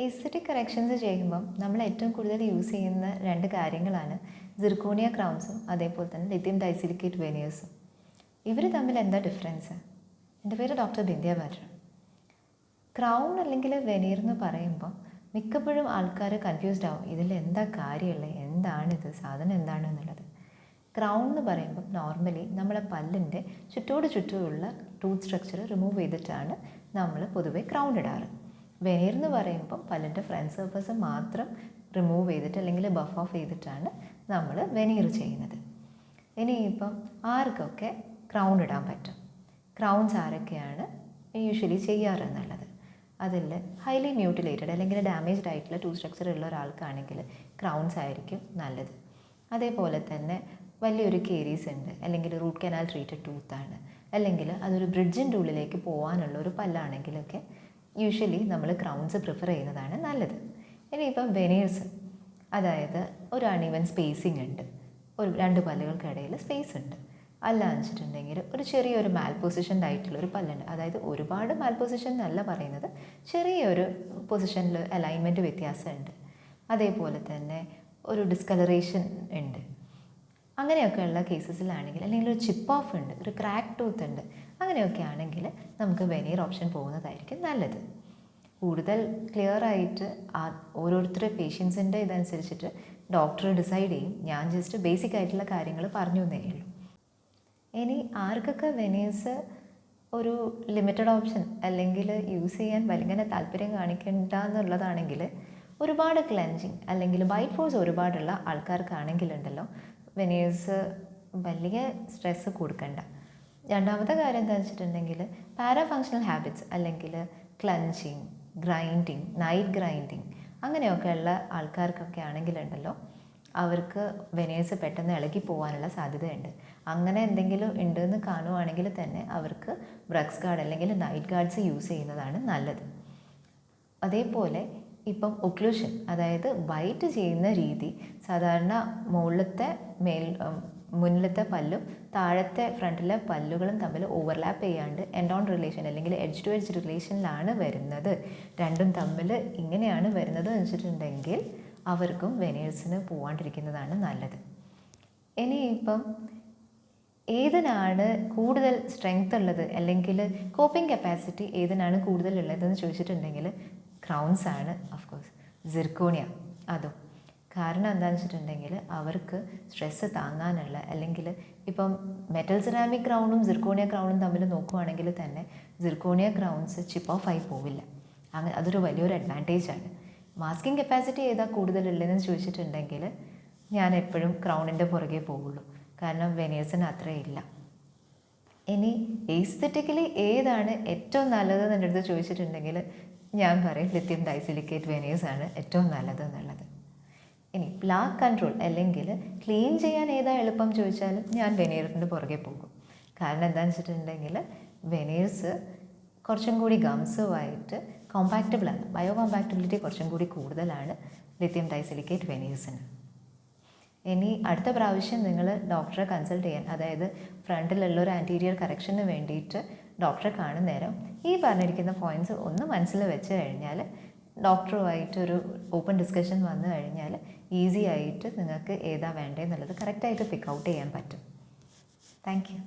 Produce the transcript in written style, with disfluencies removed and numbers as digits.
Aesthetic corrections ചെയ്യുമ്പം നമ്മൾ ഏറ്റവും കൂടുതൽ യൂസ് ചെയ്യുന്ന രണ്ട് കാര്യങ്ങളാണ് സിർക്കോണിയ ക്രൗൺസും അതേപോലെ തന്നെ ലിഥിയം ഡൈസിലിക്കേറ്റ് വെനീഴ്സും. ഇവർ തമ്മിൽ എന്താ ഡിഫറൻസ്? എൻ്റെ പേര് ഡോക്ടർ ബിന്ധ്യ ബാറ്റർ. ക്രൗൺ അല്ലെങ്കിൽ വെനീർ എന്ന് പറയുമ്പോൾ മിക്കപ്പോഴും ആൾക്കാർ കൺഫ്യൂസ്ഡ് ആവും, ഇതിൽ എന്താ കാര്യമുള്ളത്, എന്താണിത്, സാധനം എന്താണെന്നുള്ളത്. ക്രൗൺ എന്ന് പറയുമ്പം നോർമലി നമ്മളെ പല്ലിൻ്റെ ചുറ്റുമുള്ള ടൂത്ത് സ്ട്രക്ചർ റിമൂവ് ചെയ്തിട്ടാണ് നമ്മൾ പൊതുവെ ക്രൗൺ ഇടാറ്. വെനീർ എന്ന് പറയുമ്പം പല്ലിൻ്റെ ഫ്രണ്ട് സർഫസ് മാത്രം റിമൂവ് ചെയ്തിട്ട് അല്ലെങ്കിൽ ബഫ് ഓഫ് ചെയ്തിട്ടാണ് നമ്മൾ വെനീർ ചെയ്യുന്നത്. ഇനിയിപ്പം ആർക്കൊക്കെ ക്രൗൺ ഇടാൻ പറ്റും, ക്രൗൺസ് ആരൊക്കെയാണ് യൂഷ്വലി ചെയ്യാറ് എന്നുള്ളത്. അതിൽ ഹൈലി മ്യൂട്ടിലേറ്റഡ് അല്ലെങ്കിൽ ഡാമേജ്ഡ് ആയിട്ടുള്ള ടൂത്ത് സ്ട്രക്ചർ ഉള്ള ഒരാൾക്കാണെങ്കിൽ ക്രൗൺസ് ആയിരിക്കും നല്ലത്. അതേപോലെ തന്നെ വലിയൊരു കേരീസ് ഉണ്ട്, അല്ലെങ്കിൽ റൂട്ട് കനാൽ ട്രീറ്റഡ് ടൂത്താണ്, അല്ലെങ്കിൽ അതൊരു ബ്രിഡ്ജിൻ്റെ ഉള്ളിലേക്ക് പോകാനുള്ള ഒരു പല്ലാണെങ്കിലൊക്കെ യൂഷ്വലി നമ്മൾ ക്രൗൺസ് പ്രിഫർ ചെയ്യുന്നതാണ് നല്ലത്. ഇനിയിപ്പം വെനീഴ്സ്, അതായത് ഒരു അൺഈവൻ സ്പേസിങ് ഉണ്ട്, ഒരു രണ്ട് പല്ലുകൾക്കിടയിൽ സ്പേസ് ഉണ്ട്, അല്ലാന്ന് വെച്ചിട്ടുണ്ടെങ്കിൽ ഒരു ചെറിയൊരു മാൽപൊസിഷൻഡ് ആയിട്ടുള്ളൊരു പല്ലുണ്ട്. അതായത് ഒരുപാട് മാൽപൊസിഷൻ എന്നല്ല പറയുന്നത്, ചെറിയൊരു പൊസിഷനിൽ അലൈൻമെൻറ്റ് വ്യത്യാസമുണ്ട്. അതേപോലെ തന്നെ ഒരു ഡിസ്കളറേഷൻ ഉണ്ട്. അങ്ങനെയൊക്കെയുള്ള കേസസിലാണെങ്കിൽ, അല്ലെങ്കിൽ ഒരു ചിപ്പ് ഓഫ് ഉണ്ട്, ഒരു ക്രാക്ക് ടൂത്ത് ഉണ്ട്, അങ്ങനെയൊക്കെ ആണെങ്കിൽ നമുക്ക് വെനീർ ഓപ്ഷൻ പോകുന്നതായിരിക്കും നല്ലത്. കൂടുതൽ ക്ലിയർ ആയിട്ട് ഓരോരുത്തരുടെ പേഷ്യൻസിൻ്റെ ഇതനുസരിച്ചിട്ട് ഡോക്ടർ ഡിസൈഡ് ചെയ്യും. ഞാൻ ജസ്റ്റ് ബേസിക് ആയിട്ടുള്ള കാര്യങ്ങൾ പറഞ്ഞു എന്നേ ഉള്ളൂ. ഇനി ആർക്കൊക്കെ വെനീഴ്സ് ഒരു ലിമിറ്റഡ് ഓപ്ഷൻ അല്ലെങ്കിൽ യൂസ് ചെയ്യാൻ വലിയ താല്പര്യം കാണിക്കണ്ട എന്നുള്ളതാണെങ്കിൽ, ഒരുപാട് ക്ലെൻജിങ് അല്ലെങ്കിൽ ബൈറ്റ് ഫോഴ്സ് ഒരുപാടുള്ള ആൾക്കാർക്കാണെങ്കിലുണ്ടല്ലോ വെനീഴ്സ് വലിയ സ്ട്രെസ്സ് കൊടുക്കണ്ട. രണ്ടാമത്തെ കാര്യം എന്താ വെച്ചിട്ടുണ്ടെങ്കിൽ പാരാഫങ്ഷണൽ ഹാബിറ്റ്സ് അല്ലെങ്കിൽ ക്ലഞ്ചിങ്, ഗ്രൈൻഡിങ്, നൈറ്റ് ഗ്രൈൻഡിങ് അങ്ങനെയൊക്കെയുള്ള ആൾക്കാർക്കൊക്കെ ആണെങ്കിലുണ്ടല്ലോ അവർക്ക് വെനീഴ്സ് പെട്ടെന്ന് ഇളകി പോകാനുള്ള സാധ്യതയുണ്ട്. അങ്ങനെ എന്തെങ്കിലും ഉണ്ടെന്ന് കാണുവാണെങ്കിൽ തന്നെ അവർക്ക് ബ്രക്സ് ഗാർഡ് അല്ലെങ്കിൽ നൈറ്റ് ഗാർഡ്സ് യൂസ് ചെയ്യുന്നതാണ് നല്ലത്. അതേപോലെ ഇപ്പം ഒക്ലൂഷൻ, അതായത് ബൈറ്റ് ചെയ്യുന്ന രീതി സാധാരണ മുന്നിലത്തെ പല്ലും താഴത്തെ ഫ്രണ്ടിലെ പല്ലുകളും തമ്മിൽ ഓവർലാപ്പ് ചെയ്യാണ്ട് എൻഡ് ഓൺ റിലേഷൻ അല്ലെങ്കിൽ എഡ്ജ് ടു എഡ്ജ് റിലേഷനിലാണ് വരുന്നത്. രണ്ടും തമ്മിൽ ഇങ്ങനെയാണ് വരുന്നത് എന്ന് വെച്ചിട്ടുണ്ടെങ്കിൽ അവർക്കും വെനീഴ്സിന് പോകാണ്ടിരിക്കുന്നതാണ് നല്ലത്. ഇനിയിപ്പം ഏതിനാണ് കൂടുതൽ സ്ട്രെങ്ത് ഉള്ളത് അല്ലെങ്കിൽ കോപ്പിംഗ് കപ്പാസിറ്റി ഏതിനാണ് കൂടുതൽ ഉള്ളതെന്ന് ചോദിച്ചിട്ടുണ്ടെങ്കിൽ ക്രൗൺസ് ആണ് ഓഫ്കോഴ്സ്, സിർക്കോണിയ അതും. കാരണം എന്താണെന്ന് വെച്ചിട്ടുണ്ടെങ്കിൽ അവർക്ക് സ്ട്രെസ്സ് താങ്ങാനുള്ള, അല്ലെങ്കിൽ ഇപ്പം മെറ്റൽ സെറാമിക് ക്രൗണും സിർക്കോണിയ ക്രൗണും തമ്മിൽ നോക്കുകയാണെങ്കിൽ തന്നെ സിർക്കോണിയ ക്രൗൺസ് ചിപ്പ് ഓഫ് ആയി പോവില്ല. അങ്ങനെ അതൊരു വലിയൊരു അഡ്വാൻറ്റേജാണ്. മാസ്കിങ് കപ്പാസിറ്റി ഏതാ കൂടുതലുള്ളതെന്ന് ചോദിച്ചിട്ടുണ്ടെങ്കിൽ ഞാൻ എപ്പോഴും ക്രൗണിൻ്റെ പുറകെ പോവുള്ളൂ, കാരണം വെനീഴ്സിന് അത്രയില്ല. ഇനി എസ്തെറ്റിക്കലി ഏതാണ് ഏറ്റവും നല്ലതെന്ന് എൻ്റെ അടുത്ത് ചോദിച്ചിട്ടുണ്ടെങ്കിൽ ഞാൻ പറയും ലിഥിയം ഡൈസിലിക്കേറ്റ് വെനീഴ്സ് ആണ് ഏറ്റവും നല്ലത് എന്നുള്ളത്. ഇനി പ്ലാക്ക് കൺട്രോൾ അല്ലെങ്കിൽ ക്ലീൻ ചെയ്യാൻ ഏതാ എളുപ്പം ചോദിച്ചാലും ഞാൻ വെനീറിൻ്റെ പുറകെ പോകും. കാരണം എന്താണെന്ന് വെച്ചിട്ടുണ്ടെങ്കിൽ വെനീഴ്സ് കുറച്ചും കൂടി ഗംസുമായിട്ട് കോമ്പാക്റ്റബിളാണ്, ബയോ കോമ്പാക്റ്റബിലിറ്റി കുറച്ചും കൂടി കൂടുതലാണ് ലിഥിയം ഡൈസിലിക്കേറ്റ് വെനീഴ്സിന്. ഇനി അടുത്ത പ്രാവശ്യം നിങ്ങൾ ഡോക്ടറെ കൺസൾട്ട് ചെയ്യാൻ, അതായത് ഫ്രണ്ടിലുള്ള ഒരു ആൻറ്റീരിയർ കറക്ഷന് വേണ്ടിയിട്ട് ഡോക്ടറെ കാണുന്ന നേരം ഈ പറഞ്ഞിരിക്കുന്ന പോയിൻറ്റ്സ് ഒന്ന് മനസ്സിൽ വെച്ച് കഴിഞ്ഞാൽ ഡോക്ടറുമായിട്ടൊരു ഓപ്പൺ ഡിസ്കഷൻ വന്നു കഴിഞ്ഞാൽ ഈസി ആയിട്ട് നിങ്ങൾക്ക് ഏതാ വേണ്ടതെന്നുള്ളത് കറക്റ്റായിട്ട് പിക്ക് ഔട്ട് ചെയ്യാൻ പറ്റും. Thank you.